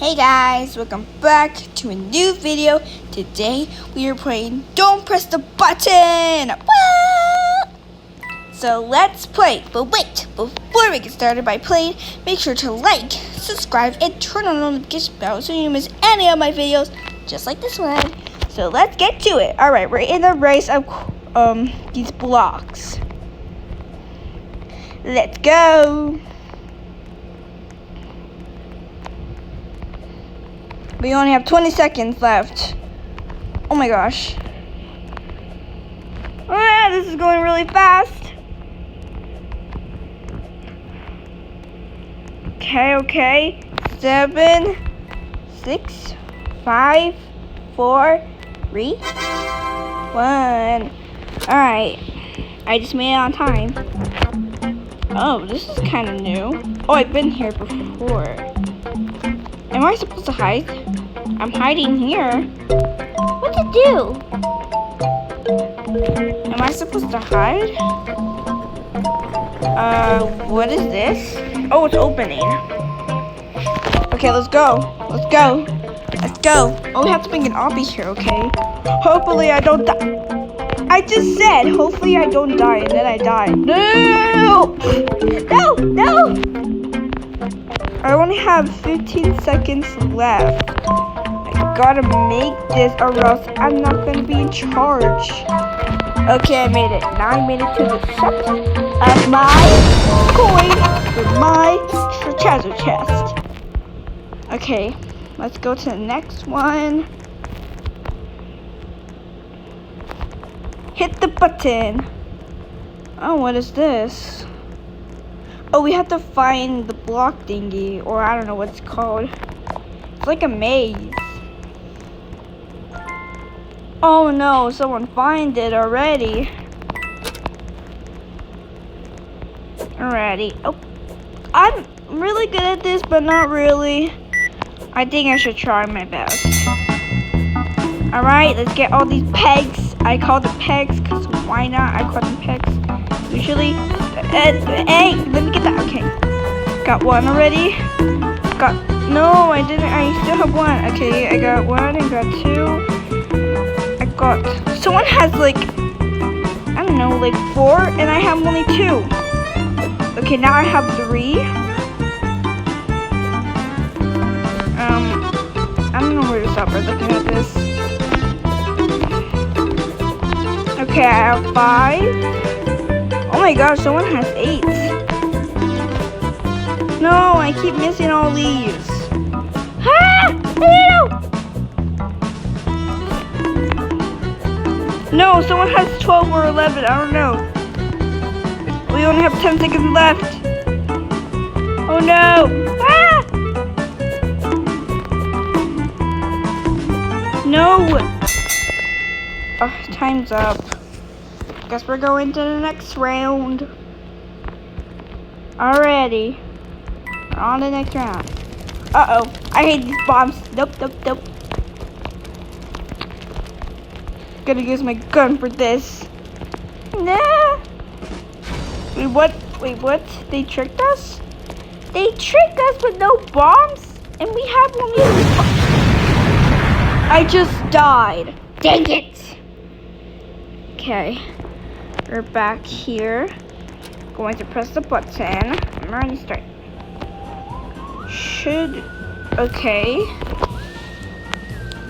Hey guys, welcome back to a new video. Today we are playing Don't Press the Button. Woo! So let's play. But wait, before we get started by playing, make sure to like, subscribe, and turn on the notification bell so you don't miss any of my videos, just like this one. So let's get to it. Alright, we're in the race of these blocks. Let's go. We only have 20 seconds left. Oh my gosh. Ah, this is going really fast. Okay. 7, 6, 5, 4, 3, 1. Alright. I just made it on time. Oh, this is kind of new. Oh, I've been here before. Am I supposed to hide? I'm hiding here. What to do? Am I supposed to hide? What is this? Oh, it's opening. Okay, let's go. Let's go. Let's go. Oh, we have to bring an obby here, okay? Hopefully I don't die. I just said, hopefully I don't die, and then I died. No! No! No! I only have 15 seconds left. I gotta make this or else I'm not gonna be in charge. Okay, I made it. Now I made it to the set of my coin for my treasure chest. Okay, let's go to the next one. Hit the button. Oh, what is this? Oh, we have to find the block thingy, or I don't know what it's called. It's like a maze. Oh no, someone find it already. Alrighty. Oh, I'm really good at this, but not really. I think I should try my best. Alright, let's get all these pegs. I call them pegs, because why not? I call them pegs. Usually, hey, let me get that. Okay, got one already. No, I didn't. I still have one. Okay, I got one. I got two. I got. Someone has like, I don't know, like 4, and I have only 2. Okay, now I have 3. I don't know where to stop by looking at this. Okay, I have 5. Oh my gosh, someone has 8. No, I keep missing all these. Ah! No, someone has 12 or 11. I don't know. We only have 10 seconds left. Oh no. Ah! No. Oh, time's up. Guess we're going to the next round. Alrighty. We're on the next round. Uh-oh. I hate these bombs. Nope. Gonna use my gun for this. Nah. Wait, what? They tricked us? They tricked us with no bombs? And we have only... I just died. Dang it. Okay. We're back here. Going to press the button. I'm already starting. Okay.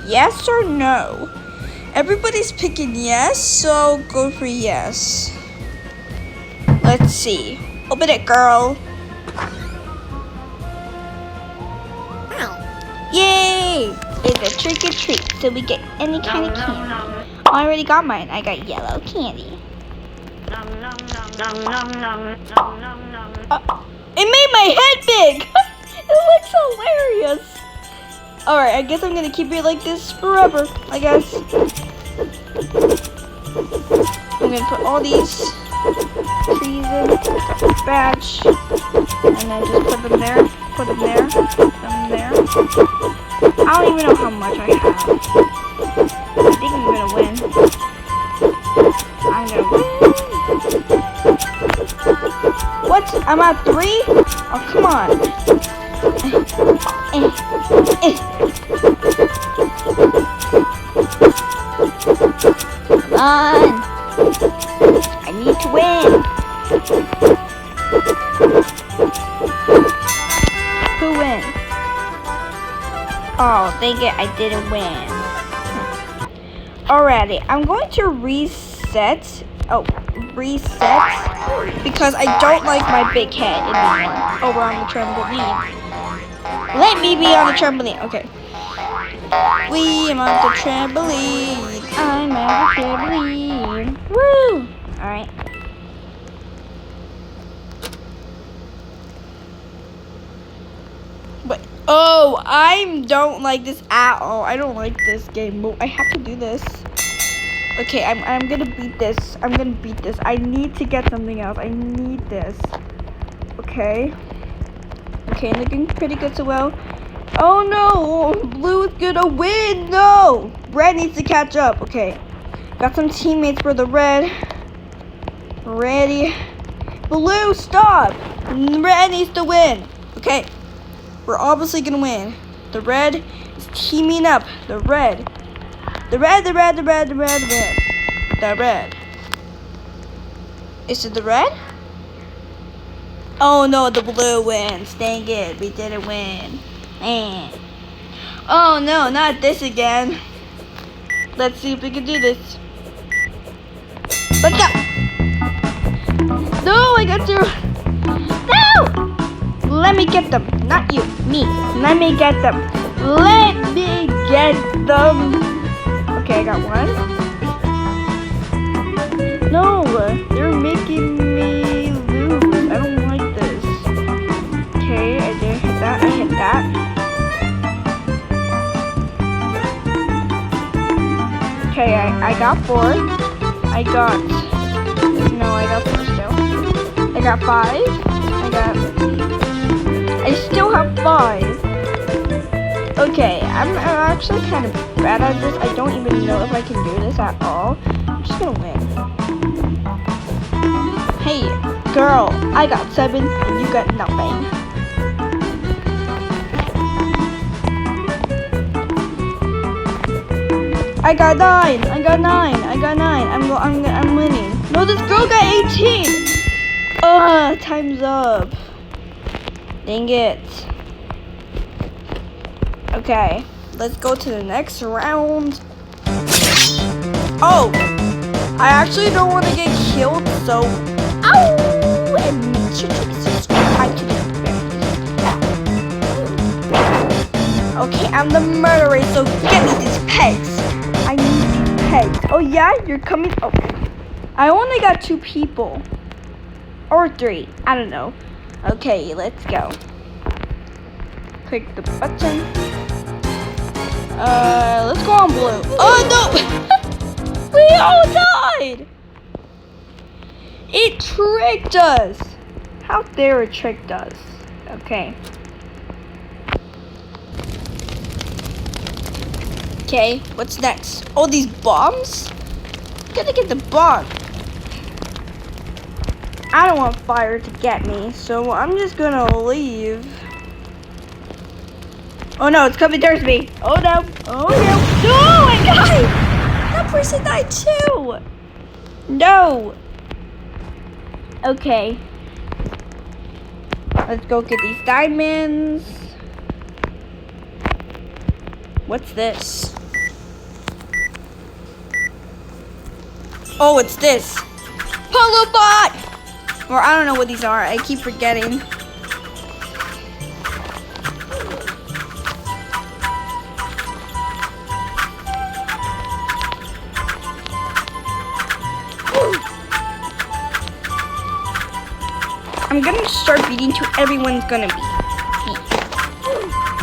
Yes or no? Everybody's picking yes, so go for yes. Let's see. Open it, girl. Yay! It's a trick or treat, so we get any kind of candy. I already got mine. I got yellow candy. It made my head big! It looks hilarious! Alright, I guess I'm gonna keep it like this forever, I guess. I'm gonna put all these trees in, got the badge, and then just put them there, put them there. I don't even know how much I have. I think I'm gonna win. I'm gonna win. What? I'm at 3? Oh, come on. Come on. I need to win. Who wins? Oh, dang it, I didn't win. Alrighty, I'm going to reset. Oh, reset. Because I don't like my big head anymore. Oh, we're on the trampoline. Let me be on the trampoline. Okay. We am on the trampoline. I'm on the trampoline. Woo! Alright. But oh, I don't like this at all. I don't like this game. I have to do this. Okay, I'm gonna beat this. I'm gonna beat this. I need to get something else. I need this. Okay. Okay, looking pretty good so well. Oh no! Blue's gonna win! No! Red needs to catch up. Okay. Got some teammates for the red. Ready. Blue, stop! Red needs to win. Okay. We're obviously gonna win. The red is teaming up. The red. The red. Is it the red? Oh no, the blue wins. Dang it, we didn't win. Man. Oh no, not this again. Let's see if we can do this. Let's go. No, I got through. No! Let me get them. Not you, me. Let me get them. Let me get them. Okay, I got one. No, they're making me lose. I don't like this. Okay, I did hit that. I hit that. Okay, I got 4. I got 4 still. I got 5. I still have 5. Okay, I'm actually kind of bad at this. I don't even know if I can do this at all. I'm just gonna win. Hey, girl, I got 7 and you got nothing. I got 9. I'm winning. No, this girl got 18. Time's up. Dang it. Okay, let's go to the next round. Oh, I actually don't want to get killed, so ow! And make sure to subscribe to the Okay, I'm the murderer, so get me these pegs. I need these pegs. Oh yeah, you're coming. Oh, I only got 2 people. Or 3, I don't know. Okay, let's go. Click the button. Let's go on blue. Oh no! We all died! It tricked us! How dare it tricked us? Okay. Okay, what's next? Oh, these bombs? Gotta get the bomb. I don't want fire to get me, so I'm just gonna leave. Oh no, it's coming towards me. Oh no. Oh no. No, I died. That person died too. No. Okay. Let's go get these diamonds. What's this? Oh, it's this. Polo bot! Or I don't know what these are. I keep forgetting. I'm gonna start beating till everyone's gonna beat me.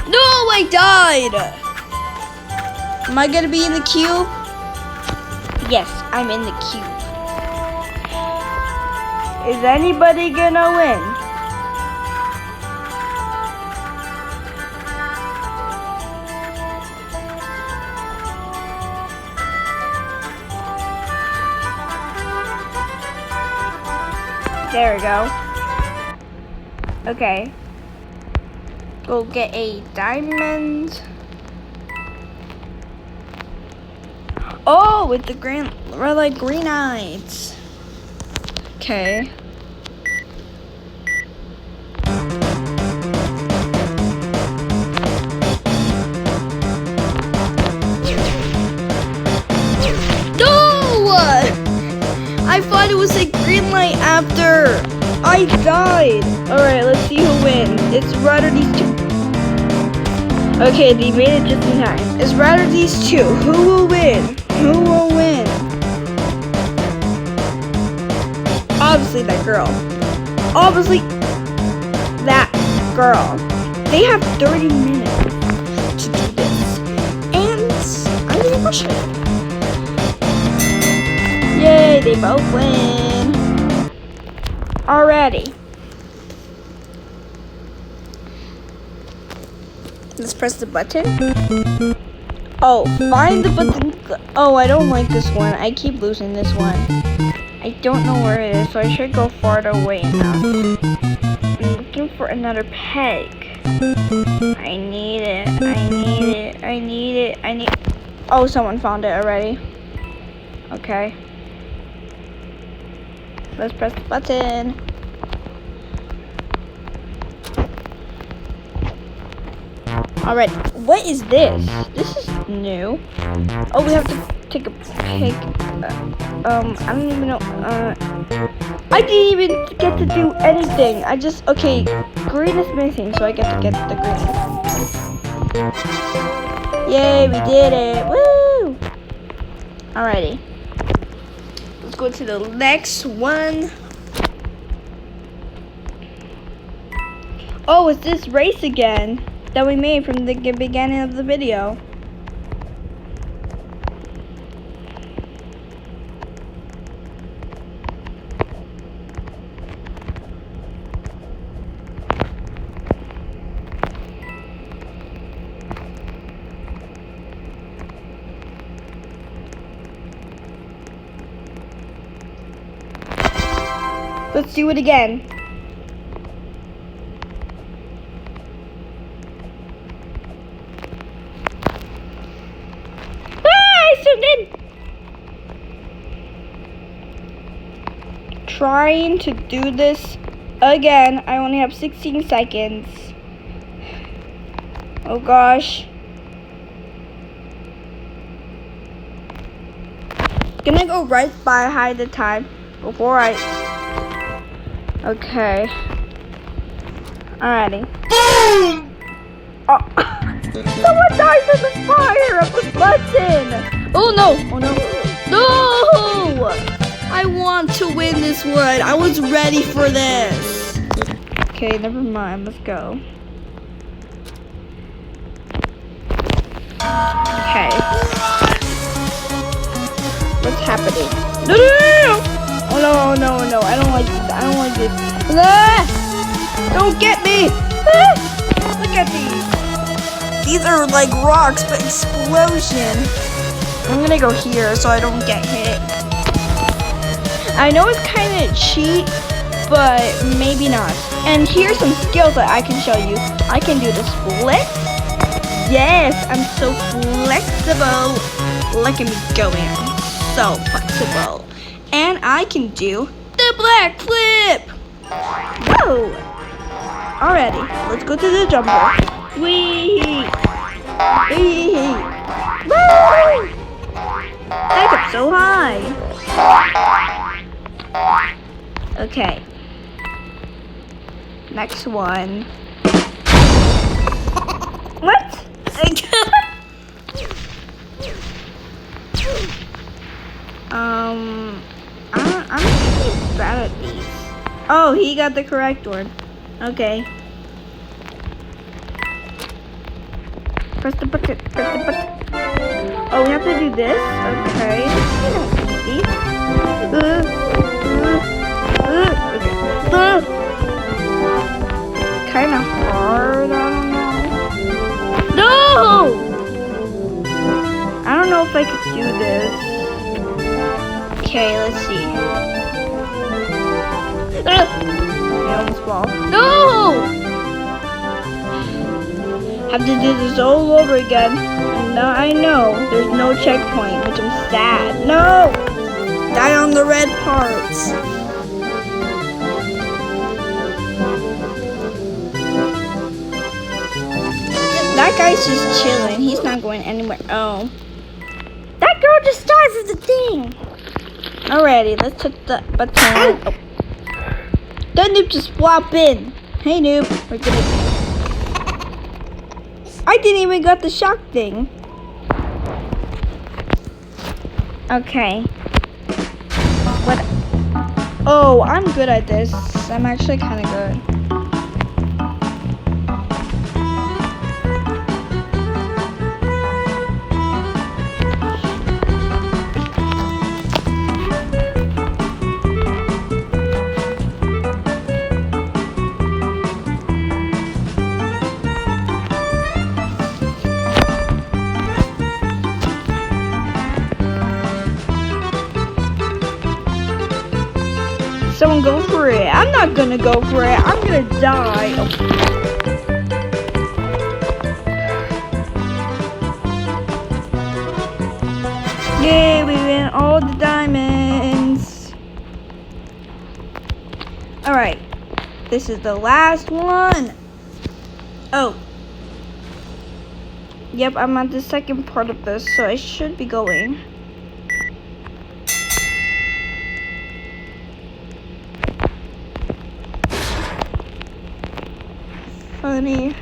No, I died! Am I gonna be in the cube? Yes, I'm in the cube. Is anybody gonna win? There we go. Okay. Go get a diamond. Oh, with the red light, green eyes. Okay. No! I thought it was a green light after I died. Alright, let's see who wins. It's rather these two. Okay, they made it just in time. It's rather these two. Who will win? Who will win? Obviously that girl. Obviously that girl. They have 30 minutes to do this. And I'm gonna rush it. Yay, they both win. Already. Let's press the button. Oh, find the button. Oh, I don't like this one. I keep losing this one. I don't know where it is, so I should go farther away enough. I'm looking for another peg. I need it. I need it. I need it. I need. Oh, someone found it already. Okay. Let's press the button. Alright, what is this? This is new. Oh, we have to take a pic. I don't even know. I didn't even get to do anything. I just, okay, green is missing, so I get to get the green. Yay, we did it. Woo! Alrighty. Let's go to the next one. Oh, it's this race again that we made from the beginning of the video. Let's do it again. Trying to do this again. I only have 16 seconds. Oh gosh. Gonna go right by hide the time before I. Okay. Alrighty. Boom! Oh. Someone died from the fire of the button! Oh no! Oh no! No! I want to win this one. I was ready for this. Okay, never mind. Let's go. Okay. What's happening? No, no, no, no! Oh no, no, no! I don't like this. I don't like this. Ah! Don't get me! Ah! Look at these. These are like rocks, but explosion. I'm gonna go here so I don't get hit. I know it's kind of cheat, but maybe not. And here's some skills that I can show you. I can do the split. Yes, I'm so flexible. Look at me going. I'm so flexible. And I can do the black flip. Whoa. Alrighty, let's go to the jumper. Wee. Wee. Woo. I got so high. Okay. Next one. What? I'm pretty bad at these. Oh, he got the correct one. Okay. Press the button. Press the button. Oh, we have to do this. Okay. Kind of hard. I don't know. No! I don't know if I could do this. Okay, let's see. I almost fall. No! Have to do this all over again. And now I know there's no checkpoint, which I'm sad. No! Die on the red parts. That guy's just chilling. He's not going anywhere. Oh. That girl just died for the thing. Alrighty, let's hit the button. Oh. That noob just flop in. Hey noob, we're gonna... I didn't even got the shock thing. Okay. What? Oh, I'm good at this. I'm actually kind of good. Someone go for it. I'm not gonna go for it. I'm gonna die. Oh. Yay, we win all the diamonds. Alright. This is the last one. Oh. Yep, I'm at the second part of this, so I should be going. Funny.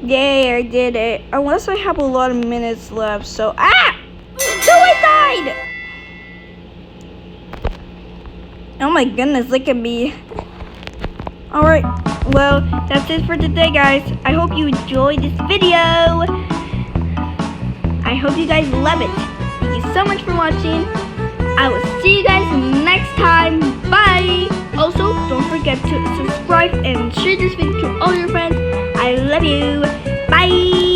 Yay, I did it. Unless I have a lot of minutes left, so... Ah! So I died! Oh my goodness, look at me. Alright, well, that's it for today, guys. I hope you enjoyed this video. I hope you guys love it. Thank you so much for watching. I will see you guys next time. Bye! Also, don't forget to subscribe and share this video to all your friends. I love you. Bye!